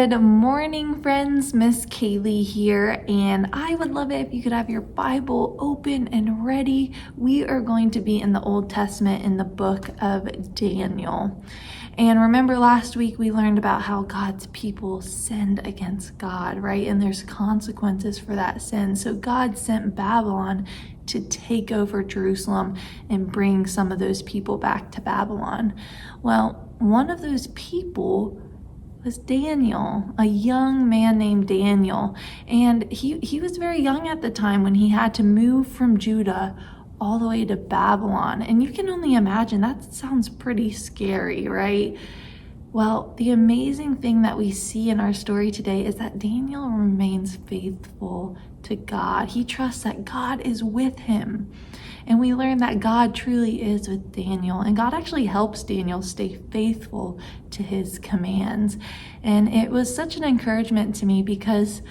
Good morning, friends. Miss Kaylee here, and I would love it if you could have your Bible open and ready. We are going to be in the Old Testament in the book of Daniel. And remember last week we learned about how God's people sinned against God, right? And there's consequences for that sin. So God sent Babylon to take over Jerusalem and bring some of those people back to Babylon. Well, one of those people was Daniel, a young man named Daniel. And he was very young at the time when he had to move from Judah all the way to Babylon. And you can only imagine, that sounds pretty scary, right? Well, the amazing thing that we see in our story today is that Daniel remains faithful to God. He trusts that God is with him. And we learn that God truly is with Daniel. And God actually helps Daniel stay faithful to his commands. And it was such an encouragement to me because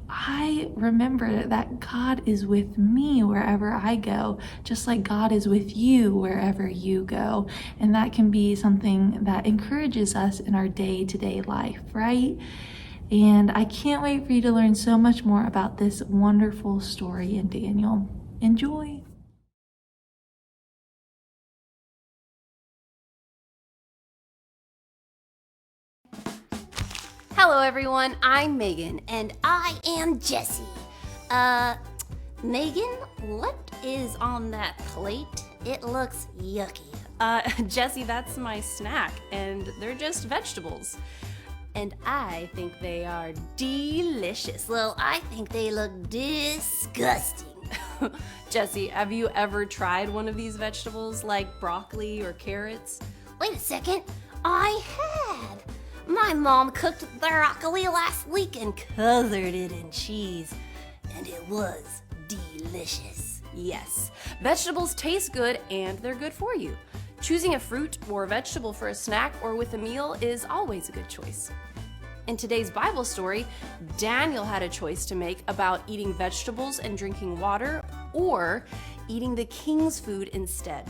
I remember that God is with me wherever I go, just like God is with you wherever you go. And that can be something that encourages us in our day-to-day life, right? And I can't wait for you to learn so much more about this wonderful story in Daniel. Enjoy. Hello everyone, I'm Megan. And I am Jessie. Megan, what is on that plate? It looks yucky. Jessie, that's my snack, and they're just vegetables. And I think they are delicious. Well, I think they look disgusting. Jessie, have you ever tried one of these vegetables like broccoli or carrots? Wait a second, I had. My mom cooked broccoli last week and colored it in cheese, and it was delicious. Yes, vegetables taste good and they're good for you. Choosing a fruit or vegetable for a snack or with a meal is always a good choice. In today's Bible story, Daniel had a choice to make about eating vegetables and drinking water or eating the king's food instead.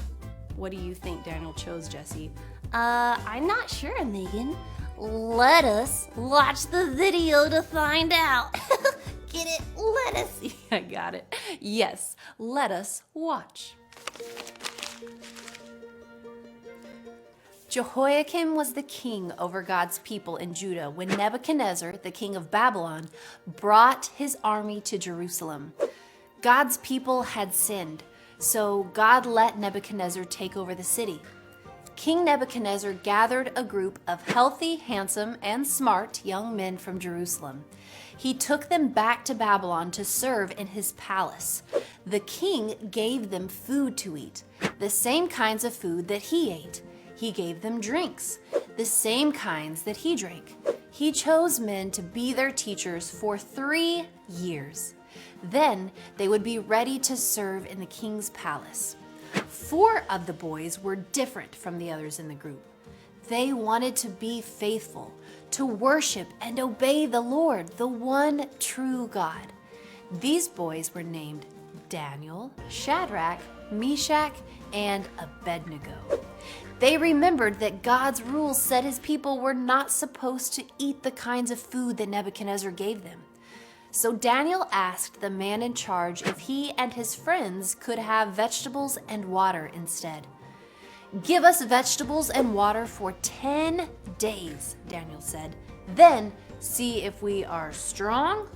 What do you think Daniel chose, Jessie? I'm not sure, Megan. Let us watch the video to find out. Get it? Let us. I got it. Yes, let us watch. Jehoiakim was the king over God's people in Judah when Nebuchadnezzar, the king of Babylon, brought his army to Jerusalem. God's people had sinned, so God let Nebuchadnezzar take over the city. King Nebuchadnezzar gathered a group of healthy, handsome, and smart young men from Jerusalem. He took them back to Babylon to serve in his palace. The king gave them food to eat, the same kinds of food that he ate. He gave them drinks, the same kinds that he drank. He chose men to be their teachers for 3 years. Then they would be ready to serve in the king's palace. 4 of the boys were different from the others in the group. They wanted to be faithful, to worship and obey the Lord, the one true God. These boys were named Daniel, Shadrach, Meshach, and Abednego. They remembered that God's rules said his people were not supposed to eat the kinds of food that Nebuchadnezzar gave them. So Daniel asked the man in charge if he and his friends could have vegetables and water instead. "Give us vegetables and water for 10 days, Daniel said. "Then see if we are strong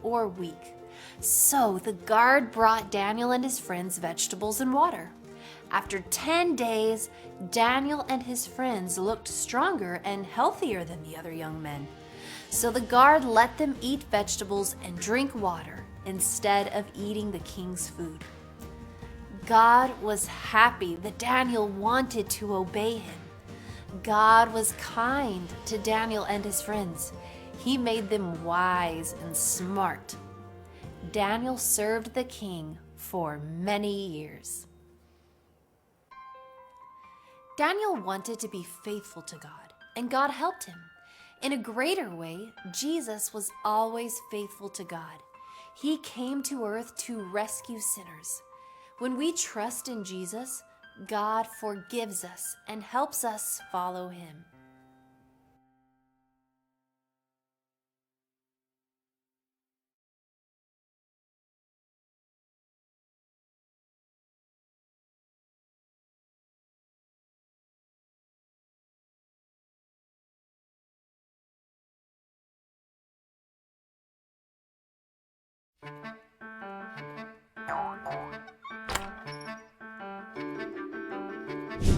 or weak." So the guard brought Daniel and his friends vegetables and water. After 10 days, Daniel and his friends looked stronger and healthier than the other young men. So the guard let them eat vegetables and drink water instead of eating the king's food. God was happy that Daniel wanted to obey him. God was kind to Daniel and his friends. He made them wise and smart. Daniel served the king for many years. Daniel wanted to be faithful to God, and God helped him. In a greater way, Jesus was always faithful to God. He came to earth to rescue sinners. When we trust in Jesus, God forgives us and helps us follow him.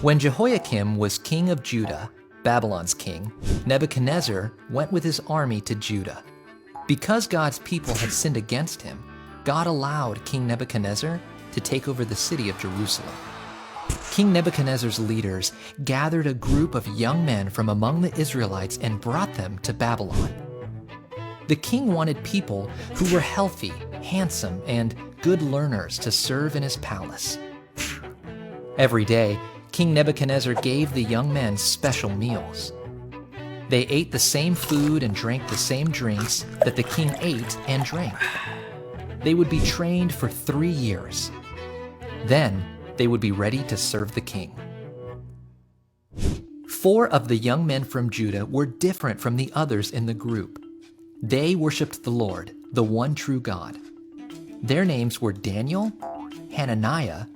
When Jehoiakim was king of Judah, Babylon's king, Nebuchadnezzar went with his army to Judah. Because God's people had sinned against him, God allowed King Nebuchadnezzar to take over the city of Jerusalem. King Nebuchadnezzar's leaders gathered a group of young men from among the Israelites and brought them to Babylon. The king wanted people who were healthy, handsome, and good learners to serve in his palace. Every day, King Nebuchadnezzar gave the young men special meals. They ate the same food and drank the same drinks that the king ate and drank. They would be trained for 3 years. Then they would be ready to serve the king. 4 of the young men from Judah were different from the others in the group. They worshiped the Lord, the one true God. Their names were Daniel, Hananiah,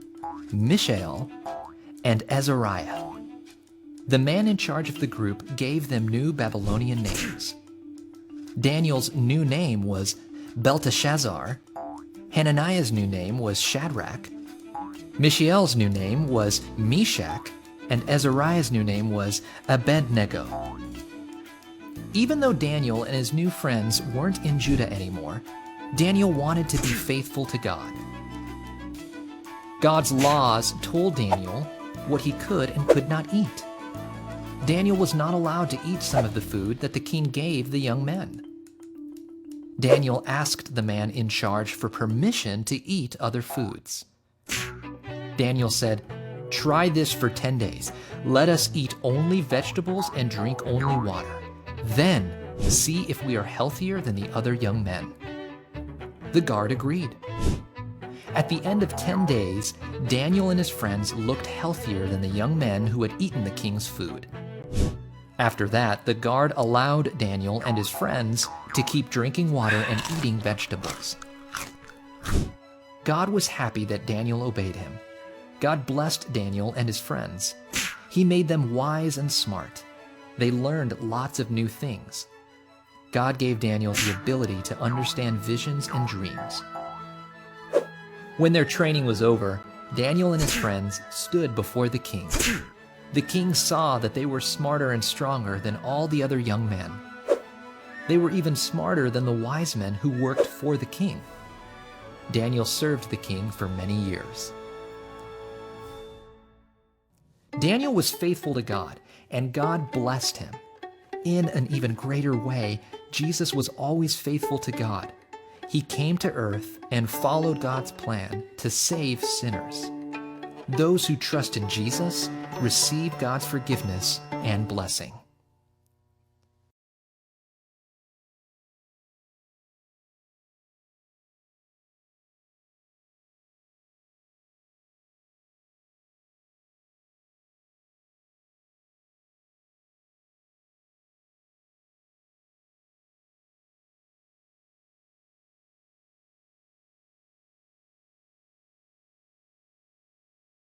Mishael, and Azariah. The man in charge of the group gave them new Babylonian names. Daniel's new name was Belteshazzar. Hananiah's new name was Shadrach. Mishael's new name was Meshach, and Azariah's new name was Abednego. Even though Daniel and his new friends weren't in Judah anymore, Daniel wanted to be faithful to God. God's laws told Daniel what he could and could not eat. Daniel was not allowed to eat some of the food that the king gave the young men. Daniel asked the man in charge for permission to eat other foods. Daniel said, "Try this for 10 days. Let us eat only vegetables and drink only water. Then see if we are healthier than the other young men." The guard agreed. At the end of 10 days, Daniel and his friends looked healthier than the young men who had eaten the king's food. After that, the guard allowed Daniel and his friends to keep drinking water and eating vegetables. God was happy that Daniel obeyed him. God blessed Daniel and his friends. He made them wise and smart. They learned lots of new things. God gave Daniel the ability to understand visions and dreams. When their training was over, Daniel and his friends stood before the king. The king saw that they were smarter and stronger than all the other young men. They were even smarter than the wise men who worked for the king. Daniel served the king for many years. Daniel was faithful to God, and God blessed him. In an even greater way, Jesus was always faithful to God. He came to earth and followed God's plan to save sinners. Those who trust in Jesus receive God's forgiveness and blessing.